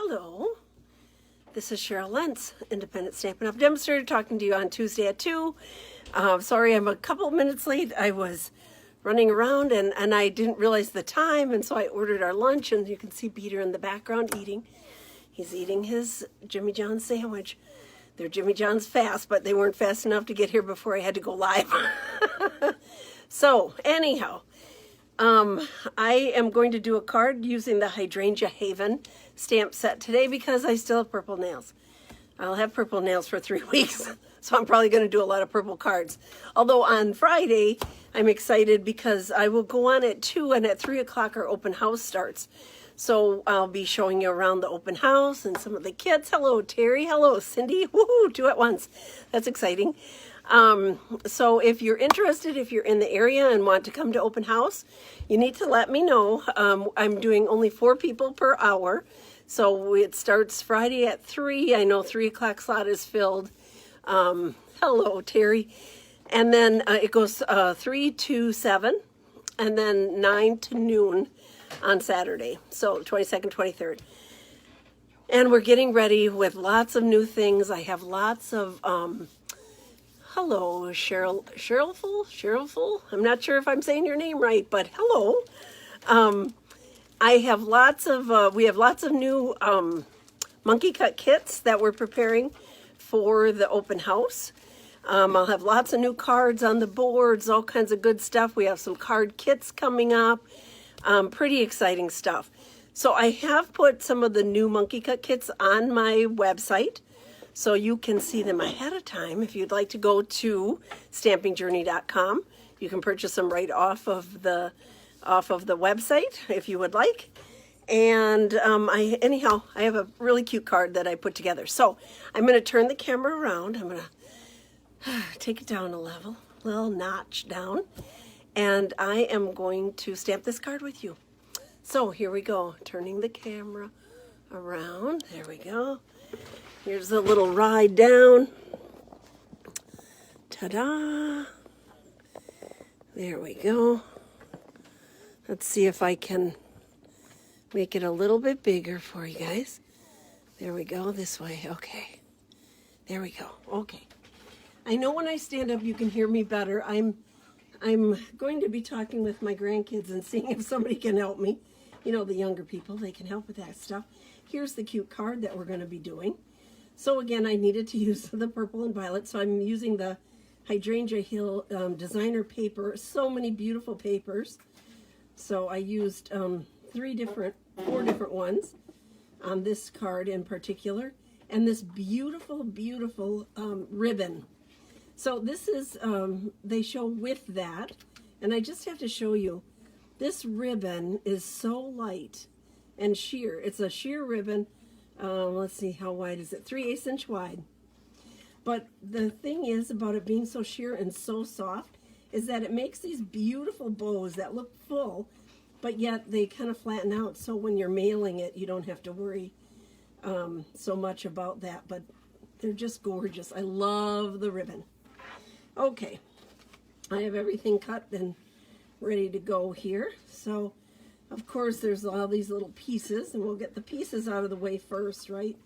Hello, this is Cheryl Lentz, Independent Stampin' Up! Demonstrator, talking to you on Tuesday at 2. Sorry I'm a couple minutes late. I was running around and I didn't realize the time, and so I ordered our lunch, and you can see Peter in the background eating. He's eating his Jimmy John's sandwich. They're Jimmy John's fast, but they weren't fast enough to get here before I had to go live. So, anyhow, I am going to do a card using the Hydrangea Haven stamp set today because I still have purple nails. I'll have purple nails for 3 weeks, so I'm probably going to do a lot of purple cards. Although on Friday, I'm excited because I will go on at 2, and at 3 o'clock our open house starts. So I'll be showing you around the open house and some of the kids. Hello, Terry. Hello, Cindy. Woohoo, 2 at once. That's exciting. So if you're interested, if you're in the area and want to come to open house, you need to let me know. I'm doing only 4 people per hour. So it starts Friday at 3. I know 3 o'clock slot is filled. Hello, Terry. And then it goes 3 to 7 and then 9 to noon on Saturday. So 22nd, 23rd. And we're getting ready with lots of new things. I have lots of... Hello, Cherylful. I'm not sure if I'm saying your name right, but hello. I have lots of, we have lots of new monkey cut kits that we're preparing for the open house. I'll have lots of new cards on the boards, all kinds of good stuff. We have some card kits coming up. Pretty exciting stuff. So I have put some of the new monkey cut kits on my website, so you can see them ahead of time. If you'd like to go to stampingjourney.com, you can purchase them right off of the website if you would like. And anyhow, I have a really cute card that I put together. So I'm going to turn the camera around. I'm going to take it down a little notch down. And I am going to stamp this card with you. So here we go, turning the camera around. There we go. Here's a little ride down. Ta-da! There we go. Let's see if I can make it a little bit bigger for you guys. There we go, this way. Okay. There we go. Okay. I know when I stand up you can hear me better. I'm going to be talking with my grandkids and seeing if somebody can help me. You know, the younger people, they can help with that stuff. Here's the cute card that we're going to be doing. So again, I needed to use the purple and violet, so I'm using the Hydrangea Hill designer paper. So many beautiful papers. So I used 4 different ones on this card in particular, and this beautiful, beautiful ribbon. So this is, they show with that, and I just have to show you, this ribbon is so light and sheer. It's a sheer ribbon. Let's see, how wide is it? 3/8 inch wide. But the thing is about it being so sheer and so soft is that it makes these beautiful bows that look full, but yet they kind of flatten out. So when you're mailing it, you don't have to worry so much about that. But they're just gorgeous. I love the ribbon. Okay, I have everything cut and ready to go here. So of course, there's all these little pieces, and we'll get the pieces out of the way first, right?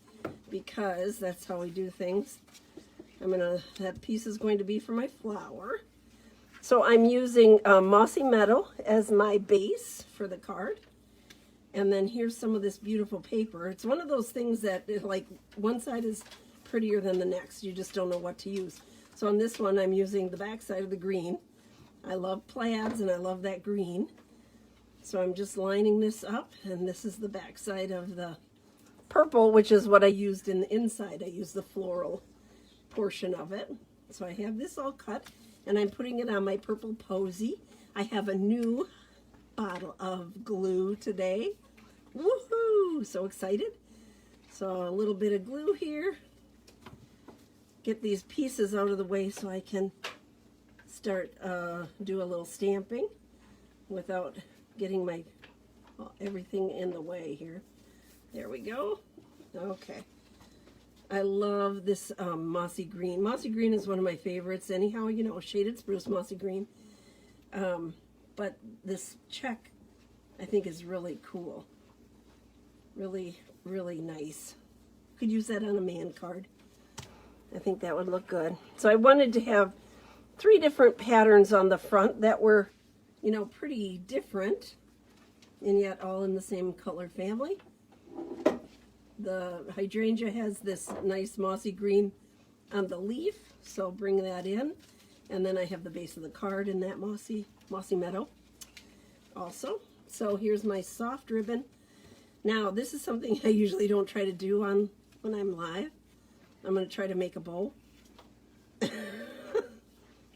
Because that's how we do things. That piece is going to be for my flower. So I'm using Mossy Meadow as my base for the card. And then here's some of this beautiful paper. It's one of those things that, like, one side is prettier than the next. You just don't know what to use. So on this one, I'm using the back side of the green. I love plaids, and I love that green. So I'm just lining this up, and this is the back side of the purple, which is what I used in the inside. I used the floral portion of it. So I have this all cut, and I'm putting it on my purple posy. I have a new bottle of glue today. Woohoo! So excited. So a little bit of glue here. Get these pieces out of the way so I can start do a little stamping without getting my everything in the way here. There we go. Okay. I love this mossy green. Mossy green is one of my favorites. Anyhow, you know, shaded spruce, mossy green. But this check, I think, is really cool. Really, really nice. Could use that on a man card. I think that would look good. So I wanted to have 3 different patterns on the front that were, you know, pretty different and yet all in the same color family. The hydrangea has this nice mossy green on the leaf, so bring that in. And then I have the base of the card in that mossy meadow also. So here's my soft ribbon. Now this is something I usually don't try to do on when I'm live. I'm going to try to make a bow.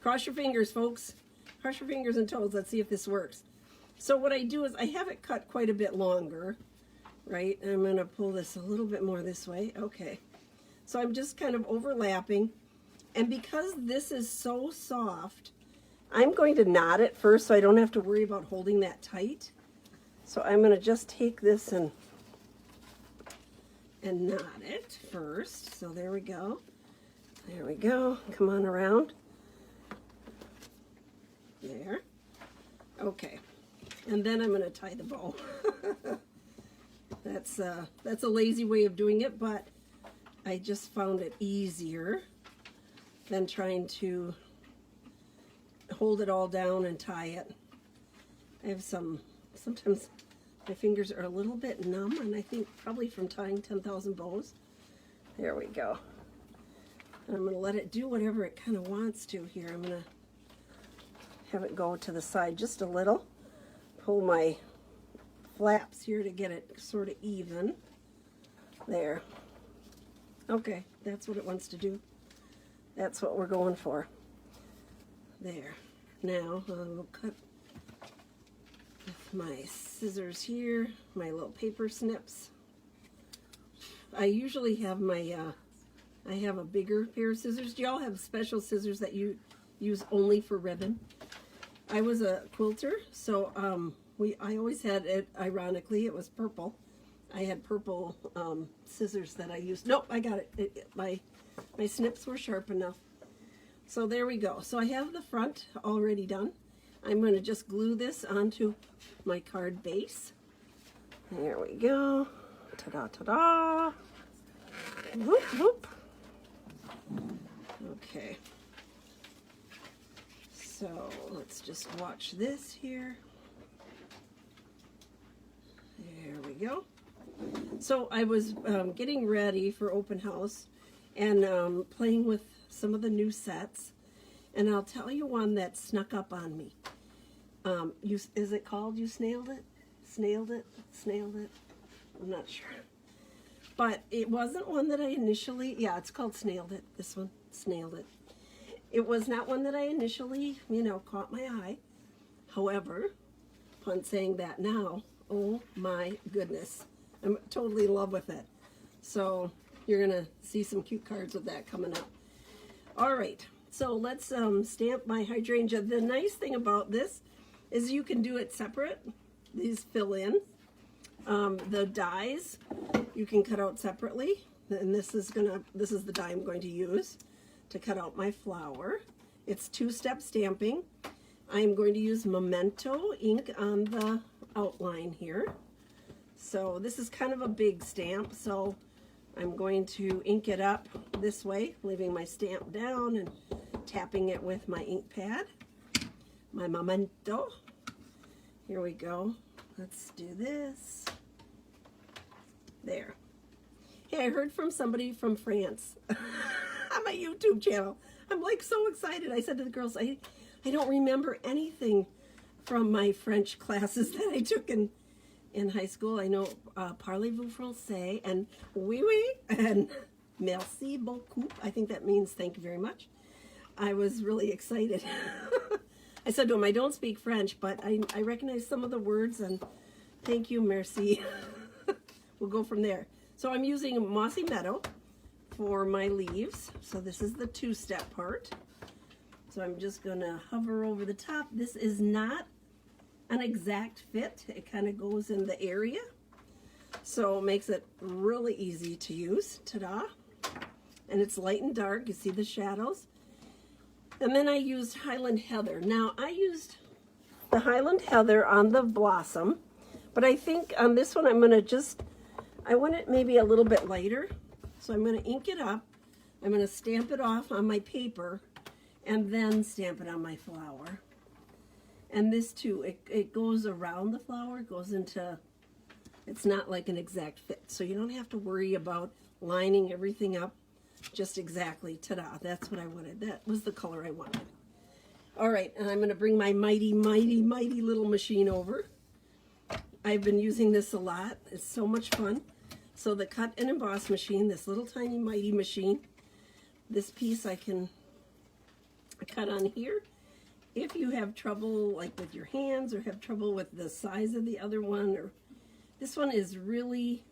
Cross your fingers, folks. Cross your fingers and toes. Let's see if this works. So what I do is I have it cut quite a bit longer, right? And I'm going to pull this a little bit more this way. Okay. So I'm just kind of overlapping. And because this is so soft, I'm going to knot it first so I don't have to worry about holding that tight. So I'm going to just take this and knot it first. So there we go. There we go. Come on around. There. Okay. And then I'm going to tie the bow. That's a lazy way of doing it, but I just found it easier than trying to hold it all down and tie it. I have sometimes my fingers are a little bit numb, and I think probably from tying 10,000 bows. There we go. And I'm going to let it do whatever it kind of wants to here. I'm going to have it go to the side just a little. Pull my flaps here to get it sort of even. There. Okay, that's what it wants to do. That's what we're going for. There. Now I'll cut with my scissors here, my little paper snips. I usually have my, I have a bigger pair of scissors. Do y'all have special scissors that you use only for ribbon? I was a quilter, so I always had it, ironically, it was purple. I had purple scissors that I used. Nope, I got it. My snips were sharp enough. So there we go. So I have the front already done. I'm going to just glue this onto my card base. There we go. Ta-da, ta-da. Whoop, whoop. Okay. So let's just watch this here. There we go. So I was getting ready for open house and playing with some of the new sets, and I'll tell you one that snuck up on me. Is it called You Snailed It? Snailed it? Snailed it? I'm not sure. But it wasn't one that I initially, yeah, it's called Snailed It. This one, Snailed It. It was not one that I initially, you know, caught my eye. However, upon saying that now, oh my goodness, I'm totally in love with it. So you're going to see some cute cards with that coming up. All right, so let's stamp my hydrangea. The nice thing about this is you can do it separate. These fill in. The dies you can cut out separately, and this is the die I'm going to use to cut out my flower. It's 2-step stamping. I'm going to use Memento ink on the outline here. So this is kind of a big stamp, so I'm going to ink it up this way, leaving my stamp down and tapping it with my ink pad, my Memento. Here we go. Let's do this. There. Hey, I heard from somebody from France on my YouTube channel. I'm like so excited. I said to the girls, I don't remember anything from my French classes that I took in high school. I know parlez-vous français and oui oui and merci beaucoup. I think that means thank you very much. I was really excited. I said to him, I don't speak French, but I recognize some of the words, and thank you, merci. We'll go from there. So I'm using Mossy Meadow for my leaves. So this is the 2-step part. So I'm just going to hover over the top. This is not an exact fit. It kind of goes in the area. So it makes it really easy to use. Ta-da. And it's light and dark. You see the shadows. And then I used Highland Heather. Now I used the Highland Heather on the blossom, but I think on this one I'm going to just I want it maybe a little bit lighter. So I'm going to ink it up. I'm going to stamp it off on my paper and then stamp it on my flower. And this too, it goes around the flower, it goes into, it's not like an exact fit. So you don't have to worry about lining everything up just exactly. Ta-da, that's what I wanted. That was the color I wanted. All right, and I'm going to bring my mighty, mighty, mighty little machine over. I've been using this a lot. It's so much fun. So the cut and emboss machine, this little tiny mighty machine, this piece I can cut on here. If you have trouble like with your hands or have trouble with the size of the other one, or this one is really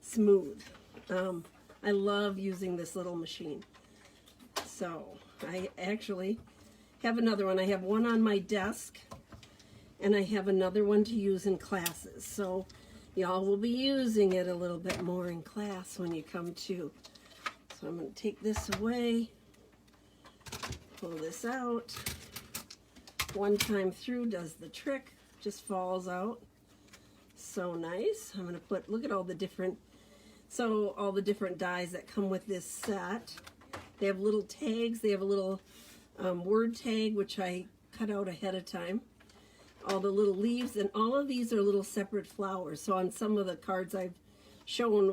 smooth. I love using this little machine. So I actually have another one. I have one on my desk and I have another one to use in classes. So y'all will be using it a little bit more in class when you come to. So I'm going to take this away, pull this out. One time through does the trick, just falls out. So nice. I'm going to put, look at all the different, so all the different dies that come with this set. They have little tags. They have a little word tag, which I cut out ahead of time. All the little leaves, and all of these are little separate flowers. So on some of the cards I've shown,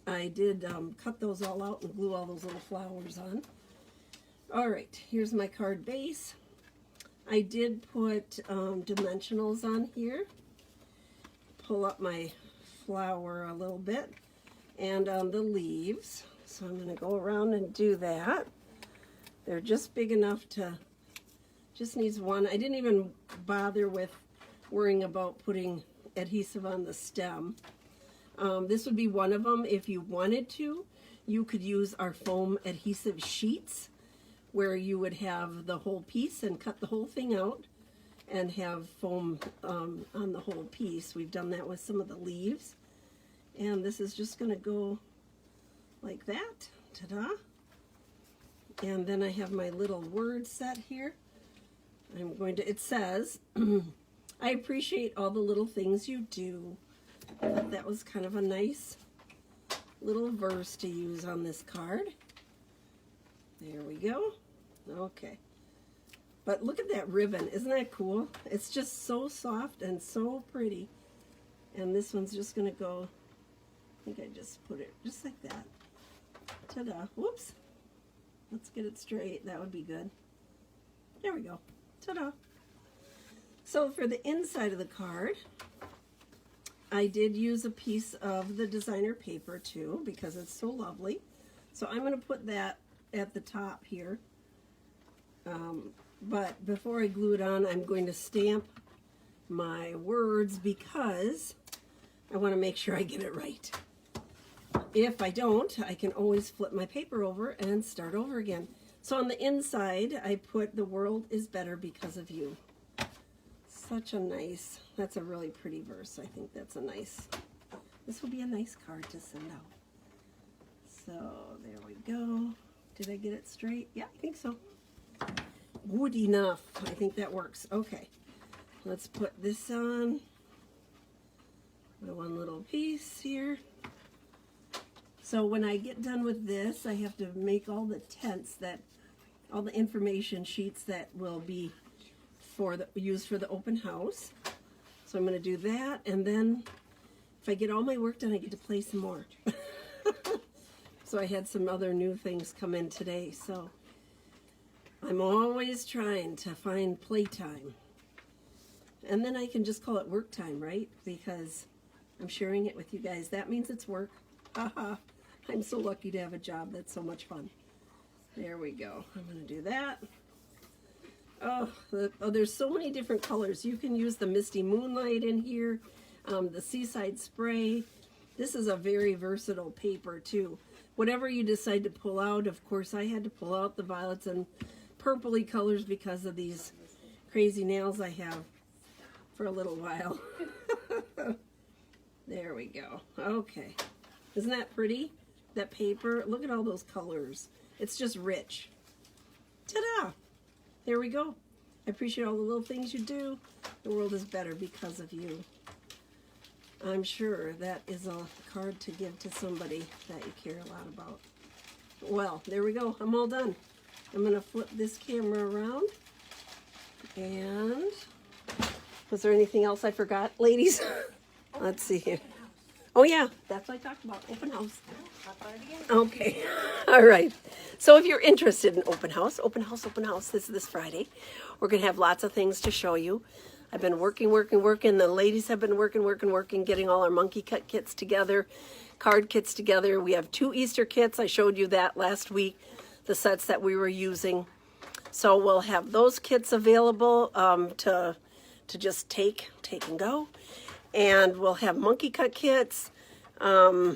I did cut those all out and glue all those little flowers on. All right, here's my card base. I did put dimensionals on here. Pull up my flower a little bit, and on the leaves. So I'm going to go around and do that. They're just big enough to, just needs one. I didn't even bother with worrying about putting adhesive on the stem. This would be one of them. If you wanted to, you could use our foam adhesive sheets, where you would have the whole piece and cut the whole thing out and have foam on the whole piece. We've done that with some of the leaves. And this is just going to go like that. Ta-da. And then I have my little word set here. I'm going to, it says, I appreciate all the little things you do. I thought that was kind of a nice little verse to use on this card. There we go. Okay. But look at that ribbon. Isn't that cool? It's just so soft and so pretty. And this one's just going to go, I think I just put it just like that. Ta-da. Whoops. Let's get it straight. That would be good. There we go. Ta-da. So for the inside of the card, I did use a piece of the designer paper too, because it's so lovely. So I'm going to put that at the top here. But before I glue it on, I'm going to stamp my words because I want to make sure I get it right. If I don't, I can always flip my paper over and start over again. So on the inside, I put "The world is better because of you." Such a nice, that's a really pretty verse. I think that's a nice, this will be a nice card to send out. So there we go. Did I get it straight? Yeah, I think so. Good enough. I think that works. Okay, let's put this on. My one little piece here. So when I get done with this, I have to make all the tents, that all the information sheets that will be for the used for the open house. So I'm going to do that, and then if I get all my work done, I get to play some more. So I had some other new things come in today, so I'm always trying to find playtime. And then I can just call it work time, right? Because I'm sharing it with you guys. That means it's work. Haha. I'm so lucky to have a job that's so much fun. There we go. I'm going to do that. Oh, there's so many different colors. You can use the Misty Moonlight in here, the Seaside Spray. This is a very versatile paper too. Whatever you decide to pull out, of course I had to pull out the violets and purpley colors because of these crazy nails I have for a little while. There we go. Okay. Isn't that pretty? That paper, look at all those colors. It's just rich. Ta-da! There we go. I appreciate all the little things you do. The world is better because of you. I'm sure that is a card to give to somebody that you care a lot about. Well, there we go. I'm all done. I'm going to flip this camera around. And was there anything else I forgot, ladies? Let's see here. Oh, yeah, that's what I talked about, open house. Okay, all right. So if you're interested in open house, this is this Friday. We're going to have lots of things to show you. I've been working. The ladies have been working, getting all our monkey cut kits together, card kits together. We have 2 Easter kits. I showed you that last week, the sets that we were using. So we'll have those kits available to just take and go. And we'll have monkey cut kits. I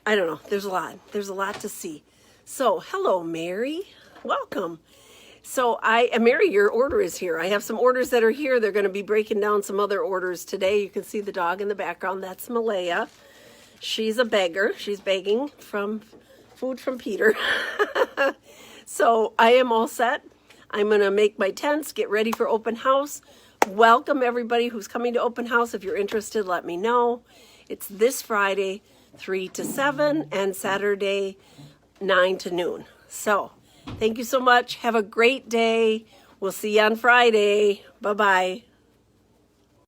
don't know. There's a lot. There's a lot to see. So, hello, Mary. Welcome. So, Mary, your order is here. I have some orders that are here. They're going to be breaking down some other orders today. You can see the dog in the background. That's Malaya. She's a beggar. She's begging from food from Peter. So, I am all set. I'm going to make my tents, get ready for open house. Welcome everybody who's coming to open house. If you're interested, let me know. It's this Friday, 3 to 7, and Saturday, 9 to noon. So, thank you so much. Have a great day. We'll see you on Friday. Bye-bye.